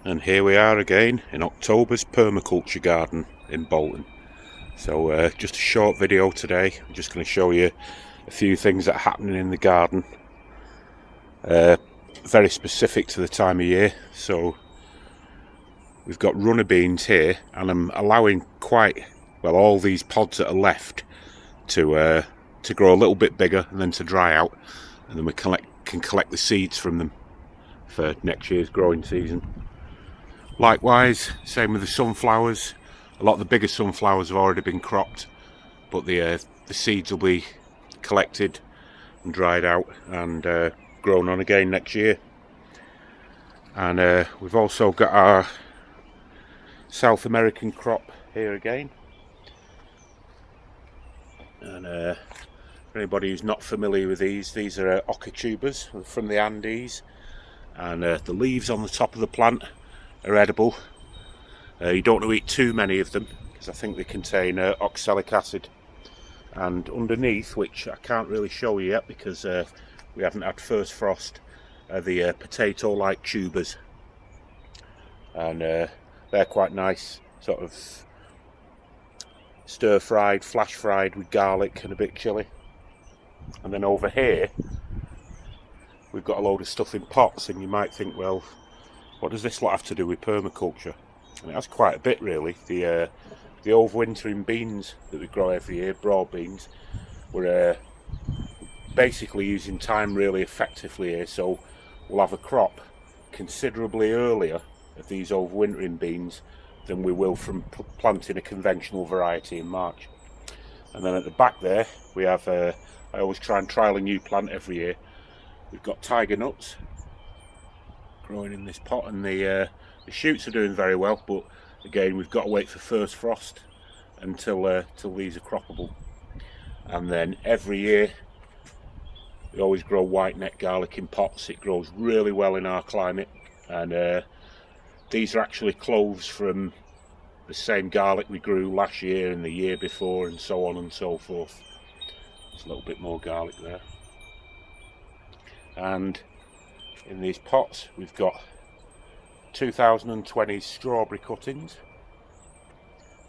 And here we are again in October's permaculture garden in Bolton. So just a short video today. I'm just going to show you a few things that are happening in the garden, very specific to the time of year. So we've got runner beans here, and I'm allowing all these pods that are left to grow a little bit bigger and then to dry out, and then we can collect the seeds from them for next year's growing season. Likewise, same with the sunflowers. A lot of the bigger sunflowers have already been cropped, but the seeds will be collected and dried out and grown on again next year. And we've also got our South American crop here again. And for anybody who's not familiar with these are oca tubers from the Andes, and the leaves on the top of the plant are edible. You don't want to eat too many of them because I think they contain oxalic acid. And underneath, which I can't really show you yet because we haven't had first frost, are the potato-like tubers, and they're quite nice, sort of stir-fried, flash-fried with garlic and a bit chilli. And then over here we've got a load of stuff in pots, and you might think, well, what does this lot have to do with permaculture? And it has quite a bit, really. The overwintering beans that we grow every year, broad beans, we're basically using time really effectively here. So we'll have a crop considerably earlier of these overwintering beans than we will from planting a conventional variety in March. And then at the back there we have, I always try and trial a new plant every year. We've got tiger nuts growing in this pot, and the shoots are doing very well, but again we've got to wait for first frost until these are croppable. And then every year we always grow white neck garlic in pots. It grows really well in our climate, and these are actually cloves from the same garlic we grew last year and the year before, and so on and so forth. There's a little bit more garlic there. And in these pots we've got 2020 strawberry cuttings.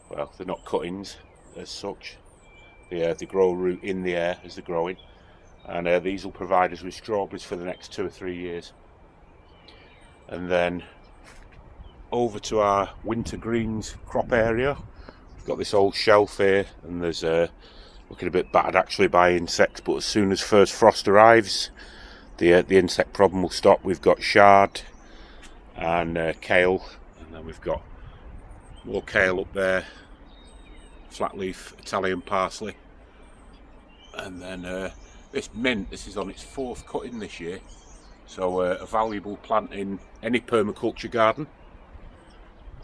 Well, they're not cuttings as such, they grow root in the air as they're growing, and these will provide us with strawberries for the next 2 or 3 years. And then over to our winter greens crop area, we've got this old shelf here, and there's looking a bit battered actually by insects, but as soon as first frost arrives, the insect problem will stop. We've got chard and kale, and then we've got more kale up there, flat leaf Italian parsley, and then this mint. This is on its 4th cutting this year, so a valuable plant in any permaculture garden.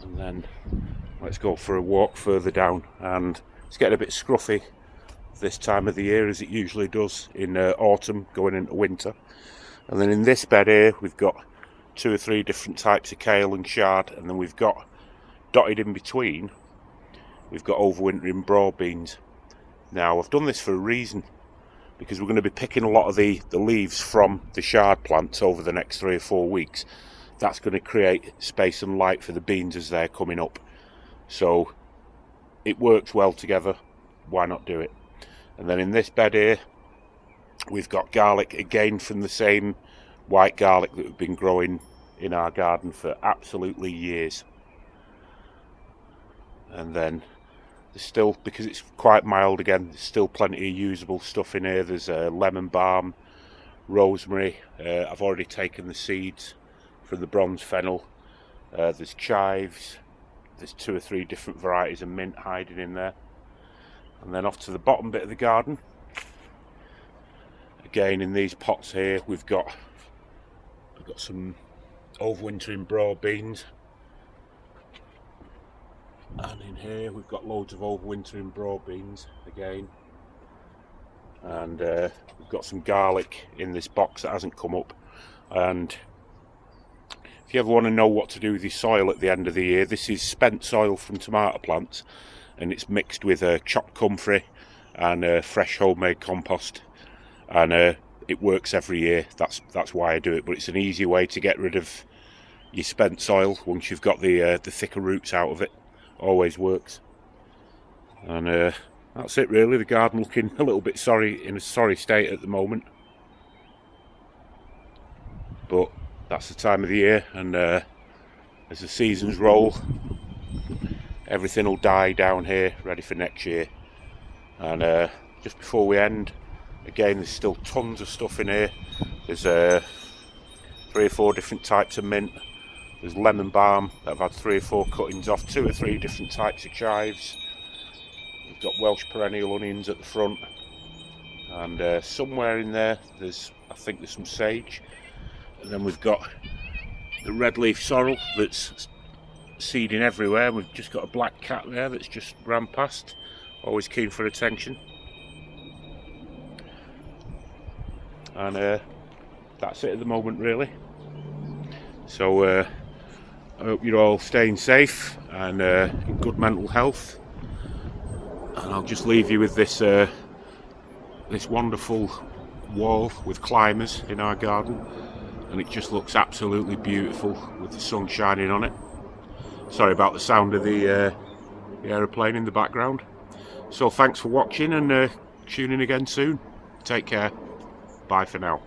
And then let's go for a walk further down, and it's getting a bit scruffy this time of the year, as it usually does in autumn going into winter. And then in this bed here we've got 2 or 3 different types of kale and chard, and then we've got dotted in between, we've got overwintering broad beans. Now I've done this for a reason, because we're going to be picking a lot of the leaves from the chard plants over the next 3 or 4 weeks. That's going to create space and light for the beans as they're coming up, so it works well together. Why not do it? And then in this bed here we've got garlic, again from the same white garlic that we've been growing in our garden for absolutely years. And then there's still, because it's quite mild again, there's still plenty of usable stuff in here. There's lemon balm, rosemary, I've already taken the seeds from the bronze fennel, there's chives, there's 2 or 3 different varieties of mint hiding in there. And then off to the bottom bit of the garden, again in these pots here we've got some overwintering broad beans, and in here we've got loads of overwintering broad beans again, and we've got some garlic in this box that hasn't come up. And if you ever want to know what to do with your soil at the end of the year, this is spent soil from tomato plants, and it's mixed with chopped comfrey and fresh homemade compost, and it works every year. That's why I do it. But it's an easy way to get rid of your spent soil once you've got the thicker roots out of it. Always works. And that's it really. The garden looking a little bit in a sorry state at the moment, but that's the time of the year, and as the seasons roll, everything will die down here ready for next year. And just before we end, again, there's still tons of stuff in here. There's 3 or 4 different types of mint. There's lemon balm that I've had 3 or 4 cuttings off, 2 or 3 different types of chives. We've got Welsh perennial onions at the front, and somewhere in there I think there's some sage. And then we've got the red leaf sorrel that's seeding everywhere. We've just got a black cat there that's just ran past, always keen for attention. And that's it at the moment really. So I hope you're all staying safe and in good mental health. And I'll just leave you with this this wonderful wall with climbers in our garden, and it just looks absolutely beautiful with the sun shining on it. Sorry about the sound of the aeroplane in the background. So thanks for watching, and tune in again soon. Take care. Bye for now.